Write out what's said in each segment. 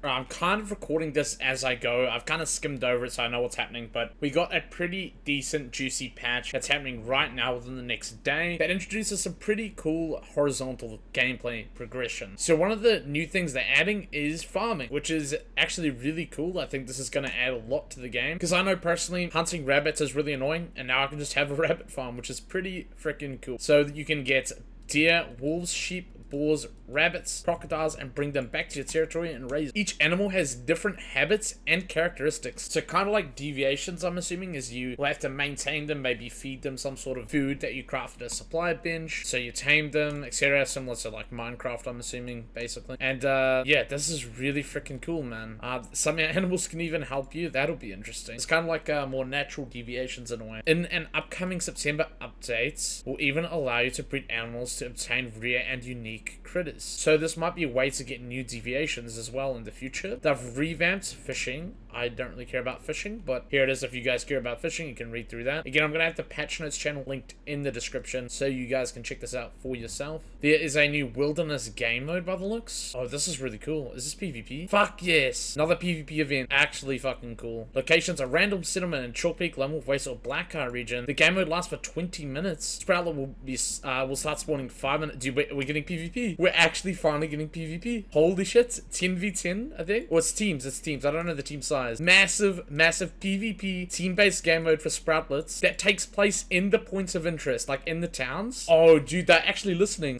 I'm kind of recording this as I go. I've kind of skimmed over it so I know what's happening, but we got a pretty decent juicy patch that's happening right now within the next day that introduces some pretty cool horizontal gameplay progression. So one of the new things they're adding is farming, which is actually really cool. I think this is going to add a lot to the game because I know personally hunting rabbits is really annoying, and now I can just have a rabbit farm, which is pretty freaking cool. So you can get deer, wolves, sheep, boars, rabbits, crocodiles, and bring them back to your territory and raise. Each animal has different habits and characteristics. So kind of like deviations, I'm assuming, is you will have to maintain them, maybe feed them some sort of food that you crafted a supply bench. So you tame them, etc. Similar to like Minecraft, I'm assuming, basically. And yeah, this is really freaking cool, man. Some animals can even help you. That'll be interesting. It's kind of like more natural deviations in a way. In an upcoming September update, will even allow you to breed animals to obtain rare and unique critters. So this might be a way to get new deviations as well in the future. They've revamped fishing. I don't really care about fishing, but here it is. If you guys care about fishing, you can read through that. Again, I'm going to have the patch notes channel linked in the description so you guys can check this out for yourself. There is a new wilderness game mode by the looks. Oh, this is really cool. Is this PvP? Fuck yes. Another PvP event. Actually fucking cool. Locations are random settlement in Chalk Peak, Lone Wolf Waste, or Blackheart region. The game mode lasts for 20 minutes. Sproutlet will start spawning 5 minutes. Dude, we're getting PvP. We're actually finally getting PvP. Holy shit. 10v10, I think. Or it's teams. It's teams. I don't know the team size. Massive PvP team-based game mode for Sproutlets that takes place in the points of interest, like in the towns. Oh, dude, they're actually listening.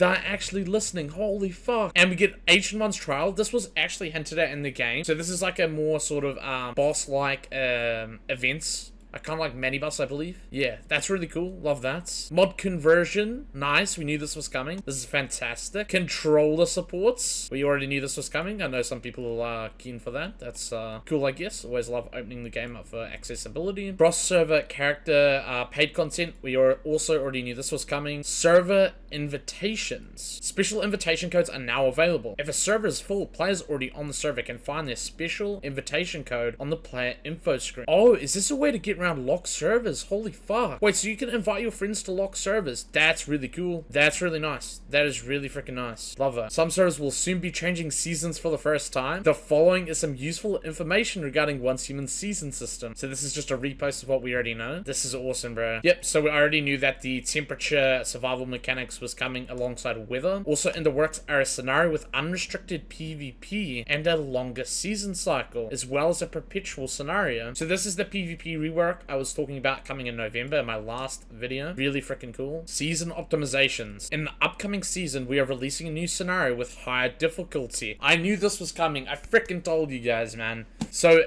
Holy fuck. And we get Ancient One's Trial. This was actually hinted at in the game. So this is like a more sort of boss-like events. I kind of like Manibus, I believe. Yeah, that's really cool. Love that. Mod conversion. Nice. We knew this was coming. This is fantastic. Controller supports. We already knew this was coming. I know some people are keen for that. That's cool, I guess. Always love opening the game up for accessibility. Cross-server character paid content. We also already knew this was coming. Server invitations. Special invitation codes are now available. If a server is full, players already on the server can find their special invitation code on the player info screen. Oh, is this a way to get around locked servers? Holy fuck. Wait, so you can invite your friends to locked servers. That's really cool. That's really nice. That is really freaking nice. Love that. Some servers will soon be changing seasons for the first time. The following is some useful information regarding Once Human season system. So this is just a repost of what we already know. This is awesome, bro. Yep, so we already knew that the temperature survival mechanics was coming alongside weather. Also in the works are a scenario with unrestricted PvP and a longer season cycle, as well as a perpetual scenario. So this is the PvP rework I was talking about coming in November in my last video. Really freaking cool. Season optimizations. In the upcoming season, we are releasing a new scenario with higher difficulty. I knew this was coming. I freaking told you guys, man. So,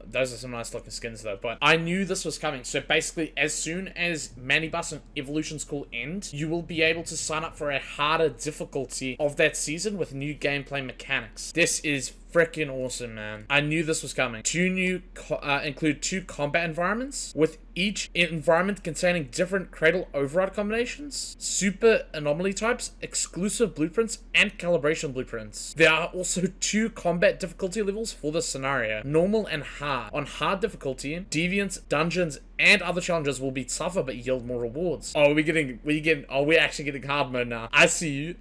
those are some nice looking skins though, but I knew this was coming. So basically, as soon as Manibus and Evolution School end, you will be able to sign up for a harder difficulty of that season with new gameplay mechanics. This is freaking awesome, man. I knew this was coming. Include 2 combat environments, with each environment containing different cradle override combinations, super anomaly types, exclusive blueprints, and calibration blueprints. There are also 2 combat difficulty levels for this scenario, normal and hard. On hard difficulty, deviants, dungeons, and other challenges will be tougher but yield more rewards. Oh, we're actually getting hard mode now. I see you.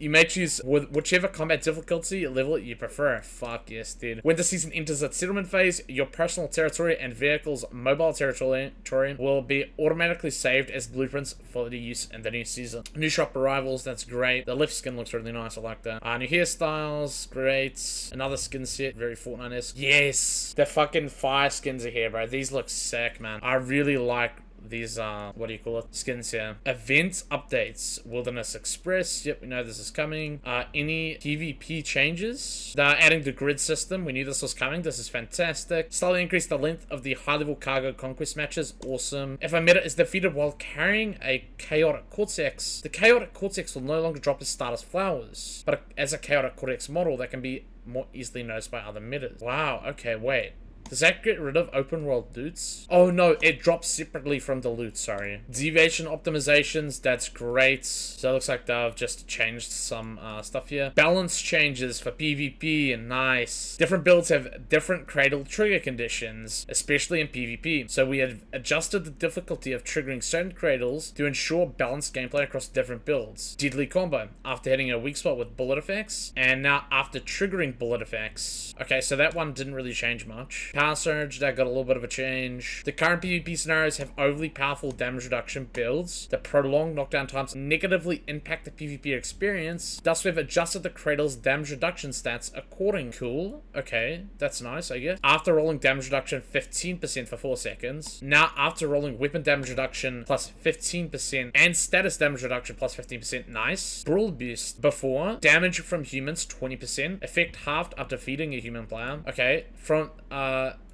You may choose whichever combat difficulty level you prefer. Fuck yes, dude. When the season enters its settlement phase, your personal territory and vehicle's mobile territory will be automatically saved as blueprints for the use in the new season. New shop arrivals, that's great. The lift skin looks really nice, I like that. New hairstyles, great. Another skin set, very Fortnite-esque. Yes! The fucking fire skins are here, bro. These look sick, man. I really like these what do you call it, skins here. Event updates. Wilderness Express, yep, we know this is coming. Any PvP changes? They're adding the grid system. We knew this was coming. This is fantastic. Slightly increase the length of the high level cargo conquest matches. Awesome. If a meta is defeated while carrying a chaotic cortex, the chaotic cortex will no longer drop as status flowers, but as a chaotic cortex model that can be more easily noticed by other metas. Wow, okay, wait. Does that get rid of open world loots? Oh no, it drops separately from the loot, sorry. Deviation optimizations, that's great. So it looks like they've just changed some stuff here. Balance changes for PvP, nice. Different builds have different cradle trigger conditions, especially in PvP. So we have adjusted the difficulty of triggering certain cradles to ensure balanced gameplay across different builds. Deadly combo, after hitting a weak spot with bullet effects, and now after triggering bullet effects. Okay, so that one didn't really change much. Power surge, that got a little bit of a change. The current PvP scenarios have overly powerful damage reduction builds. The prolonged knockdown times negatively impact the PvP experience. Thus, we've adjusted the cradle's damage reduction stats accordingly. Cool. Okay, that's nice, I guess. After rolling damage reduction 15% for 4 seconds. Now, after rolling weapon damage reduction plus 15% and status damage reduction plus 15%. Nice. Brawl boost. Before, damage from humans 20%. Effect halved after feeding a human player. Okay, from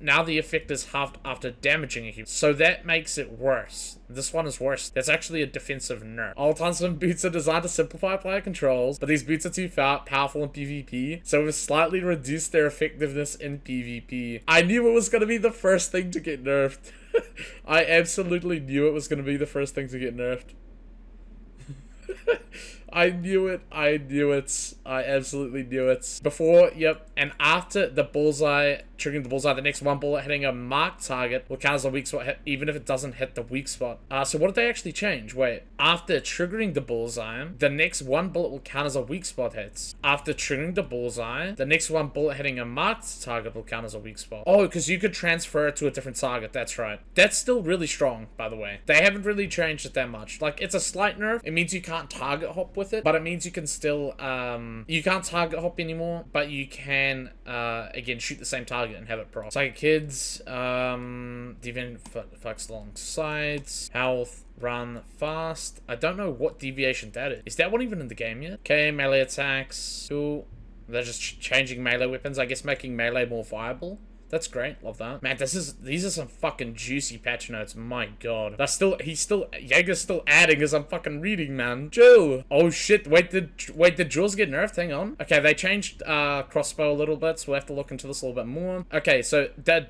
now the effect is halved after damaging a human. So that makes it worse. This one is worse. That's actually a defensive nerf. All Hunstmen boots are designed to simplify player controls, but these boots are too powerful in PvP, so we've slightly reduced their effectiveness in PvP. I knew it was going to be the first thing to get nerfed. I absolutely knew it was going to be the first thing to get nerfed. I knew it. I absolutely knew it. Before, yep, and after the bullseye, triggering the bullseye, the next one bullet hitting a marked target will count as a weak spot hit, even if it doesn't hit the weak spot. So what did they actually change? Wait, after triggering the bullseye, the next one bullet will count as a weak spot hit. After triggering the bullseye, the next one bullet hitting a marked target will count as a weak spot. Oh, because you could transfer it to a different target. That's right. That's still really strong, by the way. They haven't really changed it that much. Like, it's a slight nerf. It means you can't target hop with it, but it means you can still, you can't target hop anymore, but you can, again, shoot the same target and have it proc. Psychic kids, deviant flex along sides, health, run fast. I don't know what deviation that is. Is that one even in the game yet? Okay, melee attacks. Cool. They're just changing melee weapons, I guess, making melee more viable. That's great. Love that. Man, these are some fucking juicy patch notes. My god. Jaeger's still adding as I'm fucking reading, man. Chill. Oh shit. Wait, did Jaws get nerfed? Hang on. Okay, they changed crossbow a little bit, so we'll have to look into this a little bit more. Okay, so the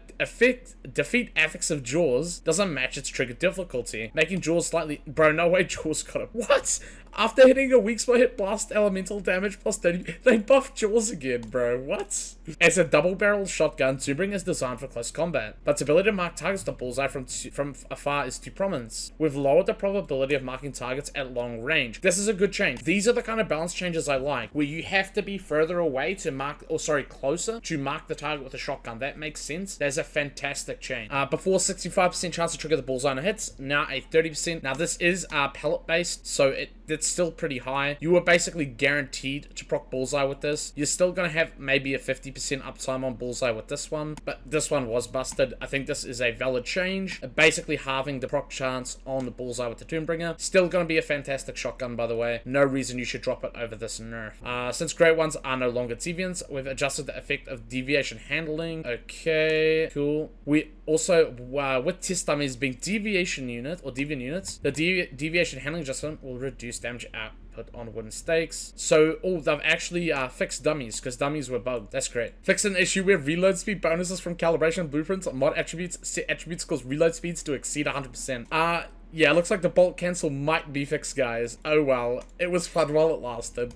defeat affix of Jaws doesn't match its trigger difficulty, making Jaws slightly... Bro, no way Jaws got it. What? After hitting a weak spot hit, blast elemental damage plus 30. They buffed Jaws again, bro. What? As a double-barreled shotgun, Zoomring is designed for close combat, but its ability to mark targets with the bullseye from afar is too prominent. We've lowered the probability of marking targets at long range. This is a good change. These are the kind of balance changes I like, where you have to be further away to mark, or sorry, closer to mark the target with a shotgun. That makes sense. There's a fantastic change. Before 65% chance to trigger the bullseye on a hit, now a 30%. Now this is pellet-based, so it's still pretty high. You are basically guaranteed to proc bullseye with this. You're still gonna have maybe a 50% uptime on bullseye with this one, but this one was busted. I think this is a valid change, basically halving the proc chance on the bullseye with the Doombringer. Still gonna be a fantastic shotgun, by the way. No reason you should drop it over this nerf. Since great ones are no longer deviants, we've adjusted the effect of deviation handling. Okay, cool. We also, with test dummies being deviation unit or deviant units, the deviation handling adjustment will reduce damage output on wooden stakes. So, they've actually fixed dummies, because dummies were bugged. That's great. Fixed an issue where reload speed bonuses from calibration blueprints mod attributes set attributes cause reload speeds to exceed 100%. Yeah, looks like the bolt cancel might be fixed, guys. Oh well, it was fun while it lasted.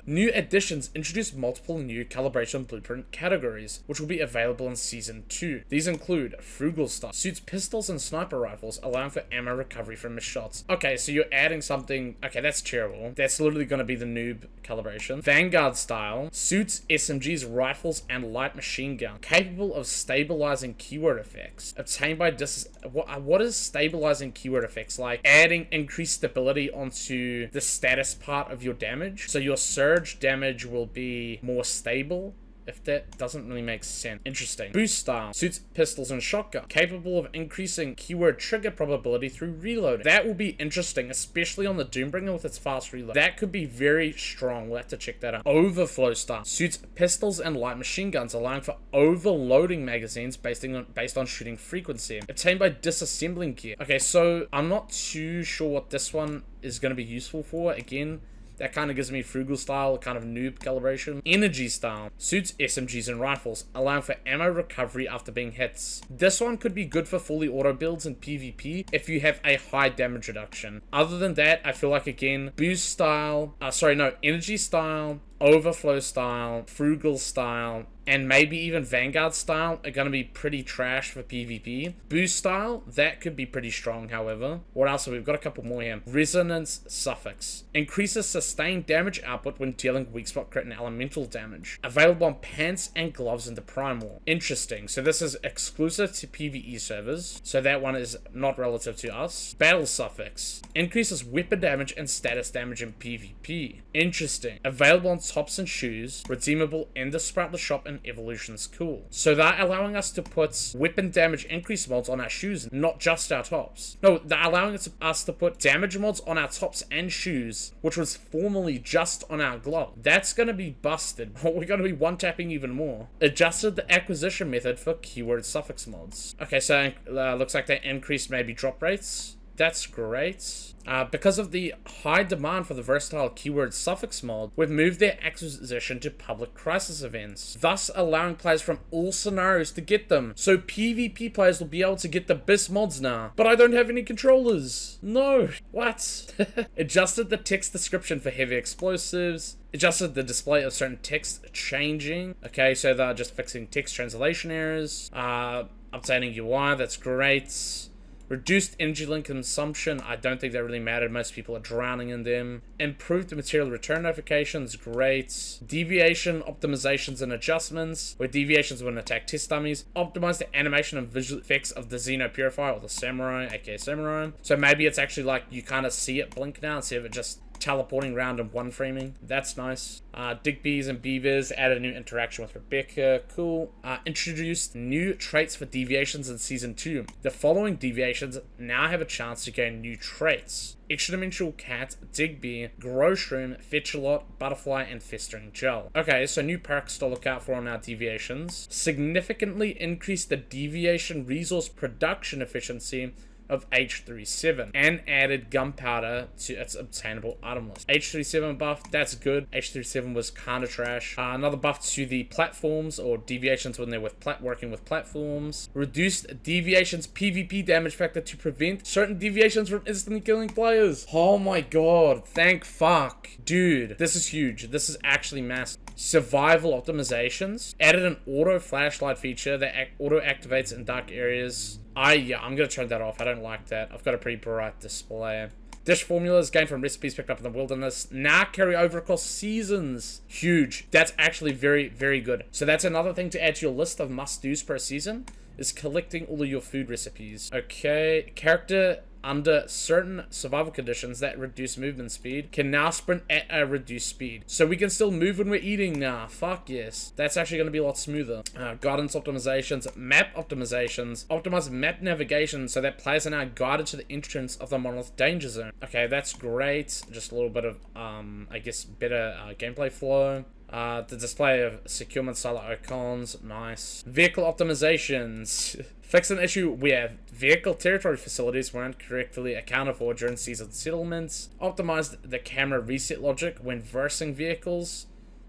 New additions introduce multiple new calibration blueprint categories, which will be available in Season 2. These include Frugal Stuff, suits pistols and sniper rifles, allowing for ammo recovery from missed shots. Okay, so you're adding something... Okay, that's terrible. That's literally going to be the noob calibration. Vanguard Style, suits SMGs, rifles, and light machine gun, capable of stabilizing keyword effects. Obtained by What is stabilizing keyword effects? Like adding increased stability onto the status part of your damage, so your surge damage will be more stable. If that doesn't really make sense. Interesting. Boost Style suits pistols and shotgun, capable of increasing keyword trigger probability through reloading. That will be interesting, especially on the Doombringer with its fast reload. That could be very strong. We'll have to check that out. Overflow Style suits pistols and light machine guns, allowing for overloading magazines based on shooting frequency. Obtained by disassembling gear. Okay, so I'm not too sure what this one is going to be useful for. Again, That kind of gives me frugal style, kind of noob calibration. Energy style suits SMGs and rifles, allowing for ammo recovery after being hits. This one could be good for fully auto builds in PvP if you have a high damage reduction. Other than that, I feel like, again, boost style, energy style, overflow style, frugal style, and maybe even Vanguard style are going to be pretty trash for PvP. Boost style, that could be pretty strong, however. What else have we? We've got a couple more here. Resonance suffix. Increases sustained damage output when dealing weak spot crit and elemental damage. Available on pants and gloves in the Prime War. Interesting. So this is exclusive to PvE servers. So that one is not relative to us. Battle suffix. Increases weapon damage and status damage in PvP. Interesting. Available on tops and shoes. Redeemable in the Sproutless shop and Evolution's cool. So they're allowing us to put weapon damage increase mods on our shoes, not just our tops. No, they're allowing us to put damage mods on our tops and shoes, which was formerly just on our glove. That's gonna be busted. We're gonna be one-tapping even more. Adjusted the acquisition method for keyword suffix mods. Okay, so looks like they increased maybe drop rates. That's great. Because of the high demand for the versatile keyword suffix mod, we've moved their acquisition to public crisis events, thus allowing players from all scenarios to get them. So PvP players will be able to get the best mods now. But I don't have any controllers. No. What? Adjusted the text description for heavy explosives. Adjusted the display of certain text changing. Okay, so they're just fixing text translation errors. Updating UI, that's great. Reduced energy link consumption, I don't think that really mattered. Most people are drowning in them. Improved material return notifications, great. Deviation, optimizations, and adjustments, where deviations would attack test dummies. Optimize the animation and visual effects of the Xeno Purifier, or the Samurai, aka Samurai. So maybe it's actually like you kind of see it blink now instead of it just teleporting around and one framing. That's nice. Digbees and Beavers added a new interaction with Rebecca. Cool. Introduced new traits for deviations in Season 2. The following deviations now have a chance to gain new traits. Extra-dimensional cat, Digby, Growshroom, Fetch-a-lot, Butterfly, and Festering Gel. Okay, so new perks to look out for on our deviations. Significantly increased the deviation resource production efficiency of H37 and added gunpowder to its obtainable item list. H37 buff, that's good. H37 was kind of trash. Another buff to the platforms, or deviations when they're working with platforms. Reduced deviations PvP damage factor to prevent certain deviations from instantly killing players. Oh my god, thank fuck. Dude, this is huge. This is actually massive. Survival optimizations. Added an auto flashlight feature that auto activates in dark areas. Yeah, I'm gonna turn that off. I don't like that. I've got a pretty bright display. Dish formulas gained from recipes picked up in the wilderness now carry over across seasons. Huge. That's actually very, very good. So that's another thing to add to your list of must-dos per season, is collecting all of your food recipes. Okay, character under certain survival conditions that reduce movement speed can now sprint at a reduced speed. So we can still move when we're eating now. Fuck yes. That's actually going to be a lot smoother. Guidance optimizations, map optimizations, optimize map navigation so that players are now guided to the entrance of the Monolith danger zone. Okay, that's great. Just a little bit of, I guess, better gameplay flow. The display of securement style icons, nice. Vehicle optimizations. Fix an issue where vehicle territory facilities weren't correctly accounted for during season settlements. Optimized the camera reset logic when versing vehicles.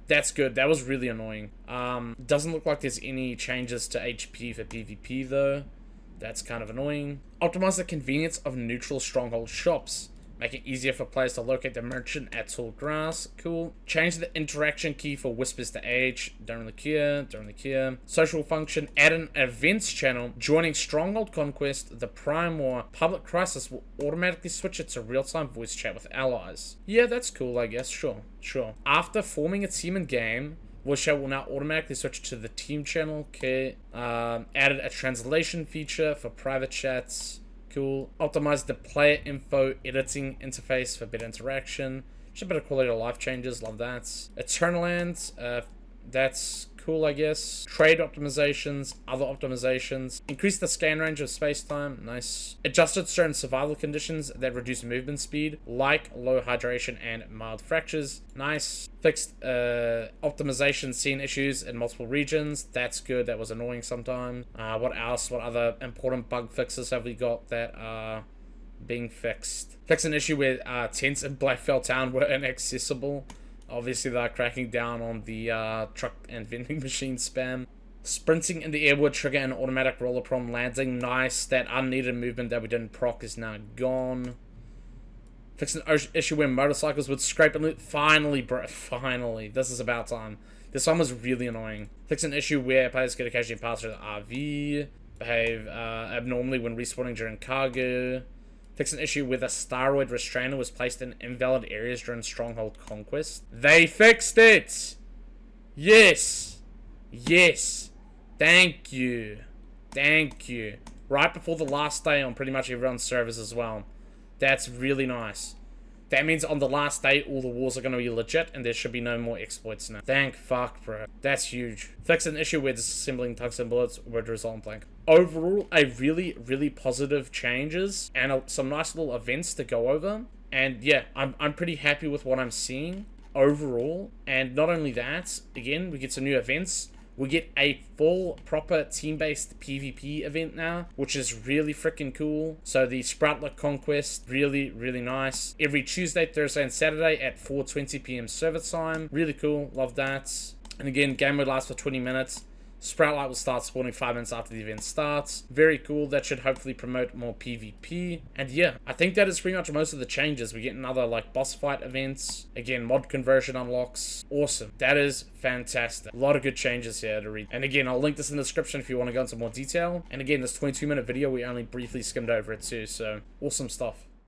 That's good. That was really annoying. Doesn't look like there's any changes to HP for PvP though. That's kind of annoying. Optimize the convenience of neutral stronghold shops. Make it easier for players to locate the merchant at tall grass. Cool. Change the interaction key for whispers to age. Don't really care. Don't really care. Social function. Add an events channel. Joining Stronghold Conquest, the Prime War, Public Crisis will automatically switch it to real-time voice chat with allies. Yeah, that's cool, I guess. Sure. After forming a team in game, voice chat will now automatically switch to the team channel. Okay. Added a translation feature for private chats. Cool. Optimize the player info editing interface for better interaction. Just a bit of quality of life changes. Love that. Eternaland. That's cool, I guess. Trade optimizations. Other optimizations. Increase the scan range of space-time. Nice. Adjusted certain survival conditions that reduce movement speed, like low hydration and mild fractures. Nice. Fixed optimization scene issues in multiple regions. That's good. That was annoying sometimes. What else? What other important bug fixes have we got that are being fixed. Fix an issue where tents in Blackfell Town were inaccessible. Obviously, they're cracking down on the truck and vending machine spam. Sprinting in the air would trigger an automatic roller prom landing. Nice. That unneeded movement that we didn't proc is now gone. Fix an issue where motorcycles would scrape and loot. Finally, bro. Finally. This is about time. This one was really annoying. Fix an issue where players could occasionally pass through the RV. Behave abnormally when respawning during cargo. Fix an issue where the steroid restrainer was placed in invalid areas during Stronghold Conquest. They fixed it! Yes! Yes! Thank you. Thank you. Right before the last day on pretty much everyone's servers as well. That's really nice. That means on the last day, all the wars are going to be legit, and there should be no more exploits now. Thank fuck, bro. That's huge. Fix an issue where disassembling tungsten bullets would result in blank. Overall, a really, really positive changes, and some nice little events to go over. And yeah, I'm pretty happy with what I'm seeing overall. And not only that, again, we get some new events. We get a full, proper, team-based PvP event now, which is really freaking cool. So the Sproutlet Conquest, really, really nice. Every Tuesday, Thursday, and Saturday at 4:20 PM server time. Really cool, love that. And again, game mode lasts for 20 minutes. Sproutlight will start spawning 5 minutes after the event starts. Very cool. That should hopefully promote more PvP. And yeah, I think that is pretty much most of the changes. We get another like boss fight events. Again, mod conversion unlocks. Awesome. That is fantastic. A lot of good changes here to read. And again, I'll link this in the description if you want to go into more detail. And again, this 22-minute video, we only briefly skimmed over it too. So awesome stuff.